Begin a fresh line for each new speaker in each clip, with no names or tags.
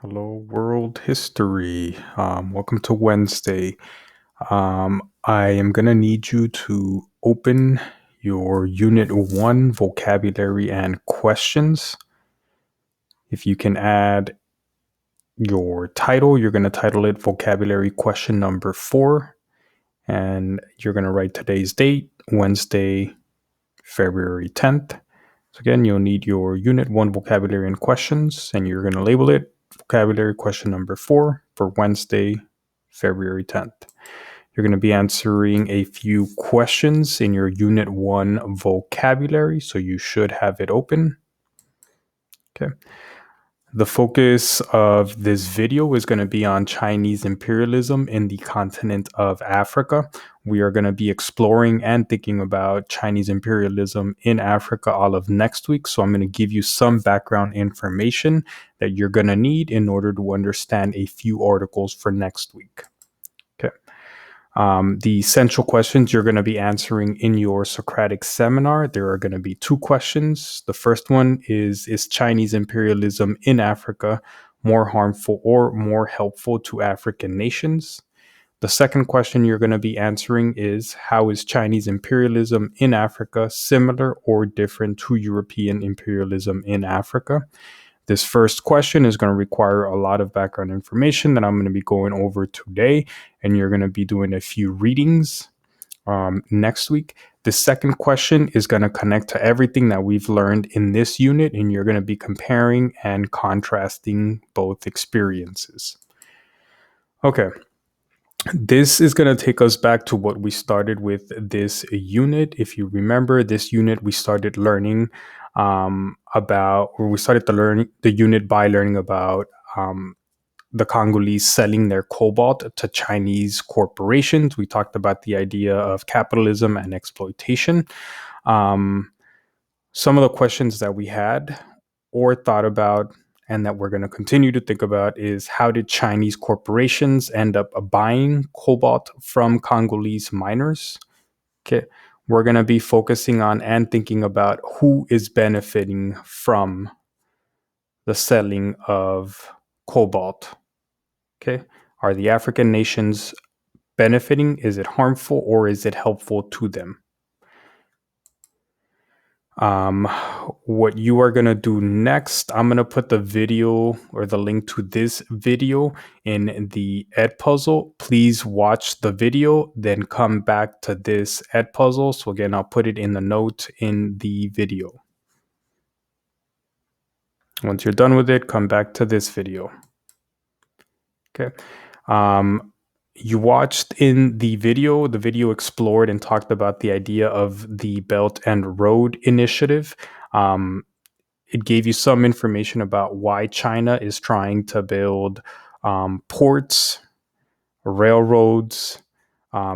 Hello, world history. Welcome to Wednesday. I am going to need you to open your Unit 1 vocabulary and questions. If you can add your title, you're going to title it Vocabulary Question Number 4. And you're going to write today's date, Wednesday, February 10th. So again, you'll need your Unit 1 vocabulary and questions, and you're going to label it vocabulary question number 4 for Wednesday, February 10th. You're going to be answering a few questions in your Unit 1 vocabulary, so you should have it open. Okay. The focus of this video is going to be on Chinese imperialism in the continent of Africa. We are going to be exploring and thinking about Chinese imperialism in Africa all of next week. So I'm going to give you some background information that you're going to need in order to understand a few articles for next week. Okay. The essential questions you're going to be answering in your Socratic seminar, there are going to be 2 questions. The first one is Chinese imperialism in Africa more harmful or more helpful to African nations? The second question you're going to be answering is, how is Chinese imperialism in Africa similar or different to European imperialism in Africa? This first question is going to require a lot of background information that I'm going to be going over today, and you're going to be doing a few readings next week. The second question is going to connect to everything that we've learned in this unit, and you're going to be comparing and contrasting both experiences. Okay. This is going to take us back to what we started with this unit. If you remember this unit, we started learning we started the unit by learning about the Congolese selling their cobalt to Chinese corporations. We talked about the idea of capitalism and exploitation. Some of the questions that we had or thought about and that we're going to continue to think about is, how did Chinese corporations end up buying cobalt from Congolese miners? Okay, we're going to be focusing on and thinking about who is benefiting from the selling of cobalt. Okay, are the African nations benefiting? Is it harmful or is it helpful to them? What you are going to do next, I'm going to put the video or the link to this video in the Edpuzzle. Please watch the video, then come back to this Edpuzzle. So again, I'll put it in the note in the video. Once you're done with it, come back to this video. Okay. You watched in the video explored and talked about the idea of the Belt and Road Initiative. It gave you some information about why China is trying to build ports, railroads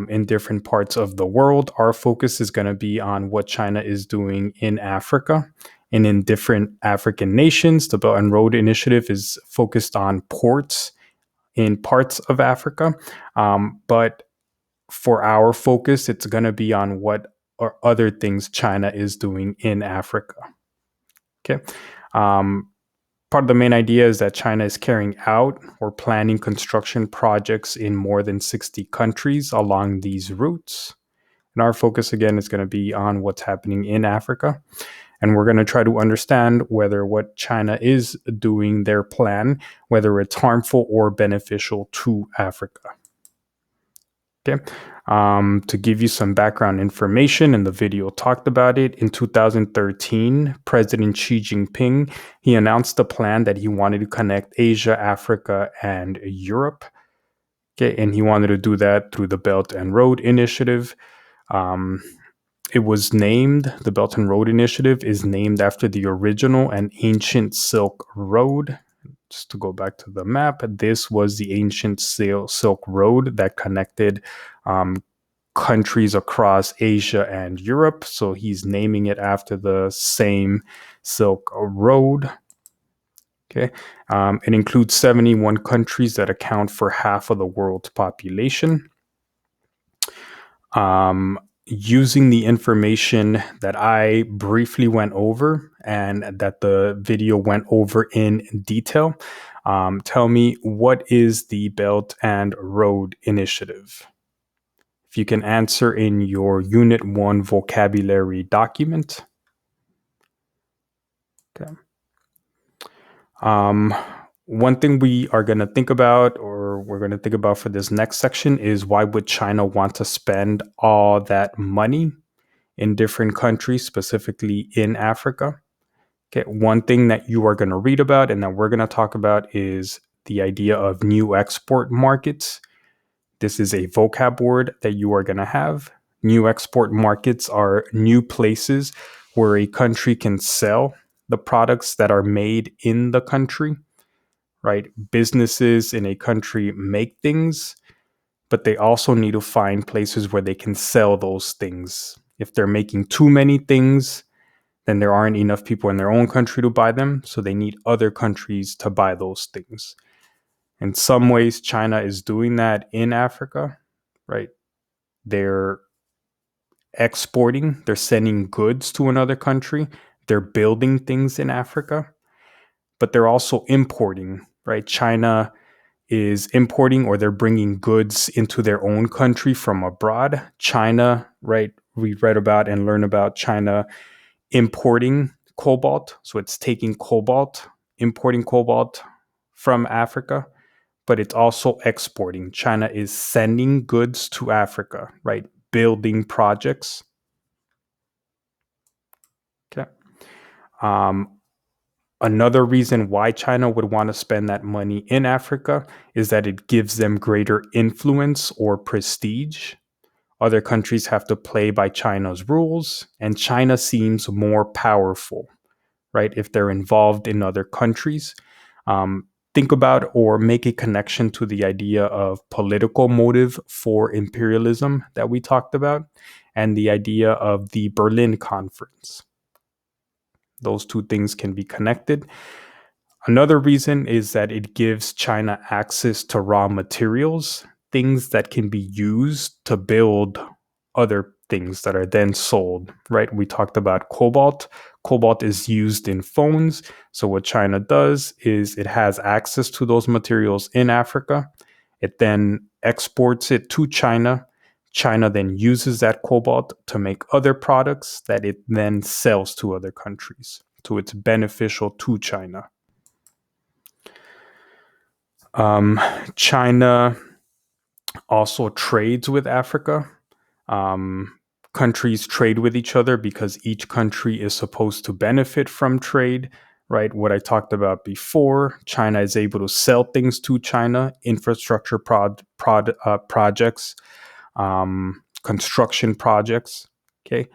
in different parts of the world. Our focus is going to be on what China is doing in Africa and in different African nations. The Belt and Road Initiative is focused on ports in parts of Africa. But for our focus, it's going to be on what or other things China is doing in Africa. Okay. Part of the main idea is that China is carrying out or planning construction projects in more than 60 countries along these routes. And our focus, again, is going to be on what's happening in Africa. And we're going to try to understand whether what China is doing, their plan, whether it's harmful or beneficial to Africa. Okay. To give you some background information, and the video talked about it, in 2013, President Xi Jinping, he announced a plan that he wanted to connect Asia, Africa, and Europe. Okay. And he wanted to do that through the Belt and Road Initiative. It was named, the Belt and Road Initiative is named after the original and ancient Silk Road. Just to go back to the map, this was the ancient Silk Road that connected countries across Asia and Europe. So he's naming it after the same Silk Road. Okay. It includes 71 countries that account for half of the world's population. Using the information that I briefly went over and that the video went over in detail, Tell me, what is the Belt and Road Initiative? If you can answer in your Unit 1 vocabulary document. Okay. One thing we are going to think about, or we're going to think about for this next section, is why would China want to spend all that money in different countries, specifically in Africa? Okay, one thing that you are going to read about and that we're going to talk about is the idea of new export markets. This is a vocab word that you are going to have. New export markets are new places where a country can sell the products that are made in the country, right? Businesses in a country make things, but they also need to find places where they can sell those things. If they're making too many things, then there aren't enough people in their own country to buy them. So they need other countries to buy those things. In some ways, China is doing that in Africa, right? They're exporting, they're sending goods to another country, they're building things in Africa, but they're also importing, right? China is importing, or they're bringing goods into their own country from abroad. China, right? We read about and learn about China importing cobalt. So it's taking cobalt, importing cobalt from Africa, but it's also exporting. China is sending goods to Africa, right? Building projects. Okay. Another reason why China would want to spend that money in Africa is that it gives them greater influence or prestige. Other countries have to play by China's rules, and China seems more powerful, right? If they're involved in other countries. Think about or make a connection to the idea of political motive for imperialism that we talked about, and the idea of the Berlin Conference. Those two things can be connected. Another reason is that it gives China access to raw materials, things that can be used to build other things that are then sold, right? We talked about cobalt. Cobalt is used in phones. So what China does is it has access to those materials in Africa. It then exports it to China. China then uses that cobalt to make other products that it then sells to other countries. So it's beneficial to China. China also trades with Africa. Countries trade with each other because each country is supposed to benefit from trade, right? What I talked about before, China is able to sell things to China, infrastructure projects, construction projects. Okay.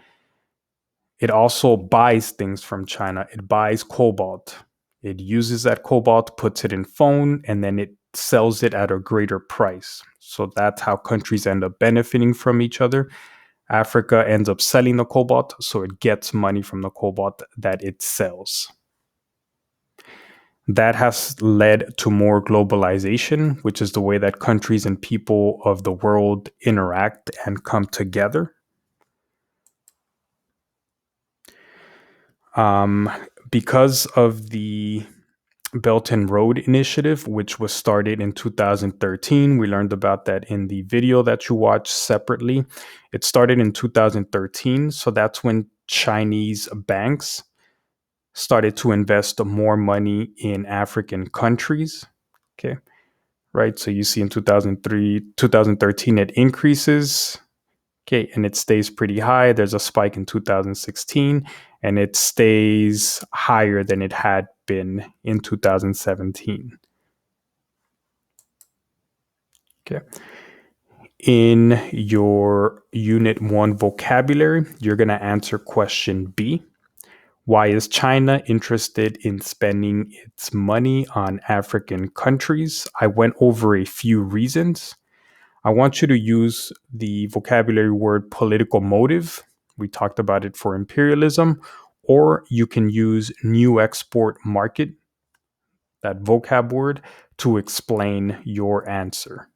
It also buys things from China. It buys cobalt. It uses that cobalt, puts it in phone, and then it sells it at a greater price. So that's how countries end up benefiting from each other. Africa ends up selling the cobalt, so it gets money from the cobalt that it sells. That has led to more globalization, which is the way that countries and people of the world interact and come together. Because of the Belt and Road Initiative, which was started in 2013. We learned about that in the video that you watched separately. It started in 2013, so that's when Chinese banks started to invest more money in African countries. Okay, right? So you see in 2013, it increases. Okay, and it stays pretty high. There's a spike in 2016, and it stays higher than it had been in 2017. Okay. In your Unit 1 vocabulary, you're going to answer question B. Why is China interested in spending its money on African countries? I went over a few reasons. I want you to use the vocabulary word political motive. We talked about it for imperialism, or you can use new export market, that vocab word, to explain your answer.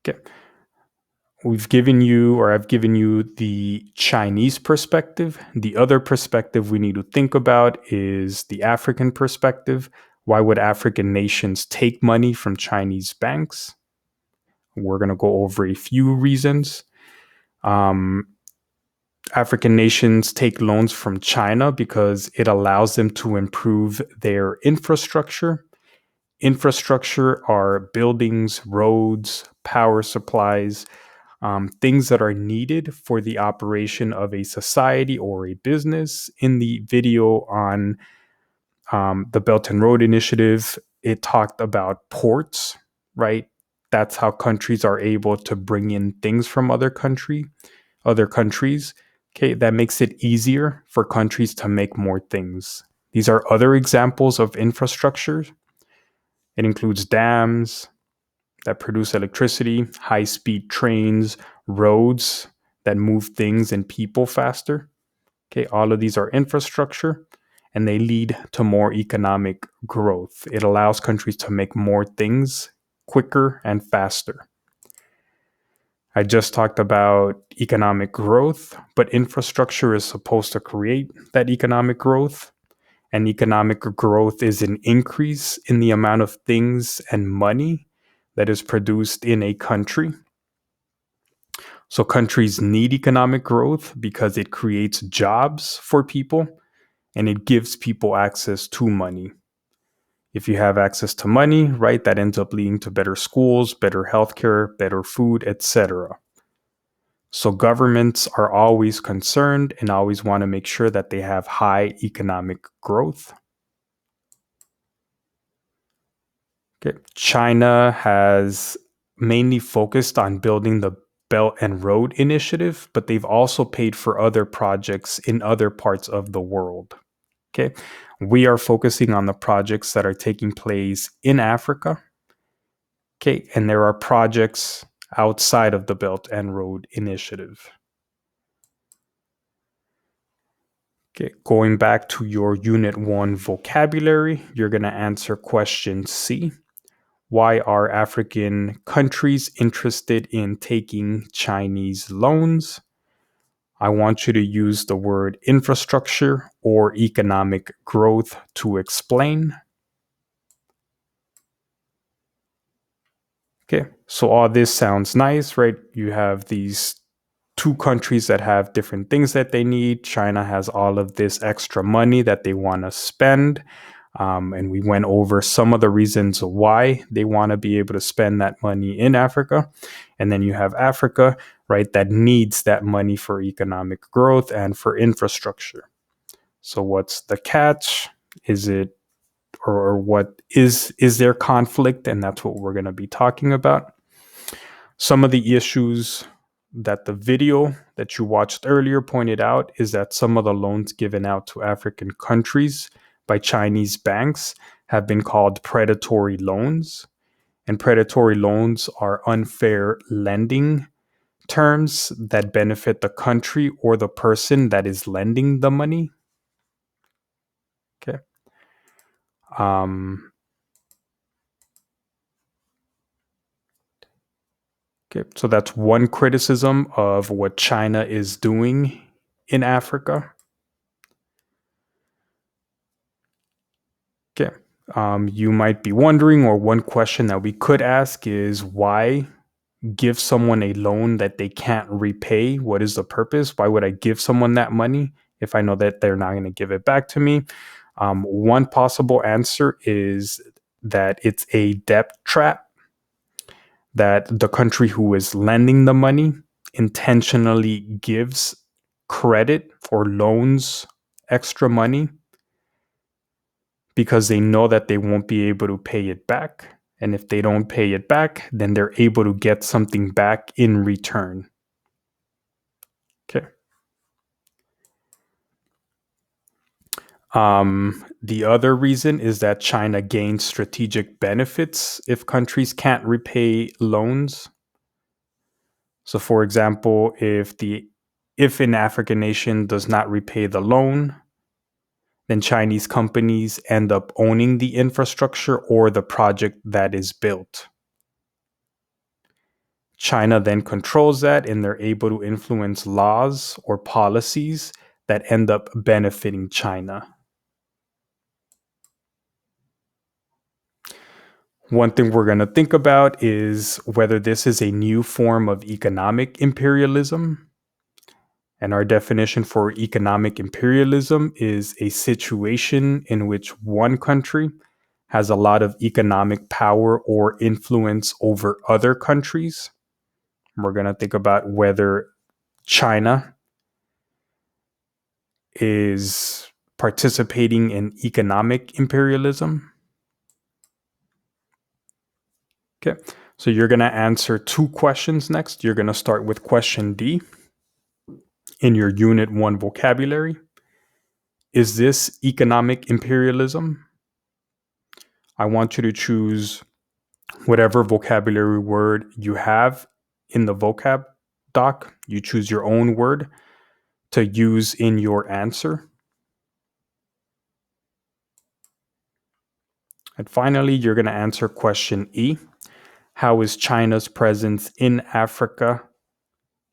Okay. we've given you, or I've given you, the Chinese perspective. The other perspective we need to think about is the African perspective. Why would African nations take money from Chinese banks? We're going to go over a few reasons. African nations take loans from China because it allows them to improve their infrastructure. Infrastructure are buildings, roads, power supplies, things that are needed for the operation of a society or a business. In the video on the Belt and Road Initiative, it talked about ports, right? That's how countries are able to bring in things from other countries. Okay, that makes it easier for countries to make more things. These are other examples of infrastructure. It includes dams that produce electricity, high-speed trains, roads that move things and people faster. Okay, all of these are infrastructure, and they lead to more economic growth. It allows countries to make more things quicker and faster. I just talked about economic growth, but infrastructure is supposed to create that economic growth. And economic growth is an increase in the amount of things and money that is produced in a country. So countries need economic growth because it creates jobs for people and it gives people access to money. If you have access to money, right, that ends up leading to better schools, better healthcare, better food, etc. So governments are always concerned and always want to make sure that they have high economic growth. Okay. China has mainly focused on building the Belt and Road Initiative, but they've also paid for other projects in other parts of the world. Okay. We are focusing on the projects that are taking place in Africa. Okay. And there are projects outside of the Belt and Road Initiative. Okay. Going back to your Unit 1 vocabulary, you're going to answer question C. Why are African countries interested in taking Chinese loans? I want you to use the word infrastructure or economic growth to explain. Okay, so all this sounds nice, right? You have these two countries that have different things that they need. China has all of this extra money that they want to spend. And we went over some of the reasons why they want to be able to spend that money in Africa. And then you have Africa, right, that needs that money for economic growth and for infrastructure. So what's the catch? Is it, or what is there conflict? And that's what we're going to be talking about. Some of the issues that the video that you watched earlier pointed out is that some of the loans given out to African countries by Chinese banks have been called predatory loans. And predatory loans are unfair lending terms that benefit the country or the person that is lending the money. Okay. Okay, so that's one criticism of what China is doing in Africa. Okay, you might be wondering, or one question that we could ask is, why give someone a loan that they can't repay? What is the purpose? Why would I give someone that money if I know that they're not going to give it back to me? One possible answer is that it's a debt trap, that the country who is lending the money intentionally gives credit or loans extra money because they know that they won't be able to pay it back. And if they don't pay it back, then they're able to get something back in return. Okay. The other reason is that China gains strategic benefits if countries can't repay loans. So, for example, if an African nation does not repay the loan, then Chinese companies end up owning the infrastructure or the project that is built. China then controls that, and they're able to influence laws or policies that end up benefiting China. One thing we're going to think about is whether this is a new form of economic imperialism. And our definition for economic imperialism is a situation in which one country has a lot of economic power or influence over other countries. We're going to think about whether China is participating in economic imperialism. Okay, so you're going to answer 2 questions next. You're going to start with question D in your Unit 1 vocabulary. Is this economic imperialism? I want you to choose whatever vocabulary word you have in the vocab doc. You choose your own word to use in your answer. And finally, you're going to answer question E. How is China's presence in Africa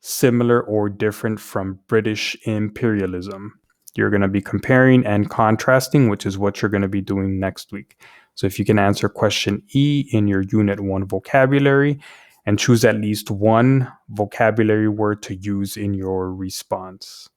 similar or different from British imperialism? You're going to be comparing and contrasting, which is what you're going to be doing next week. So if you can answer question E in your Unit 1 vocabulary and choose at least one vocabulary word to use in your response.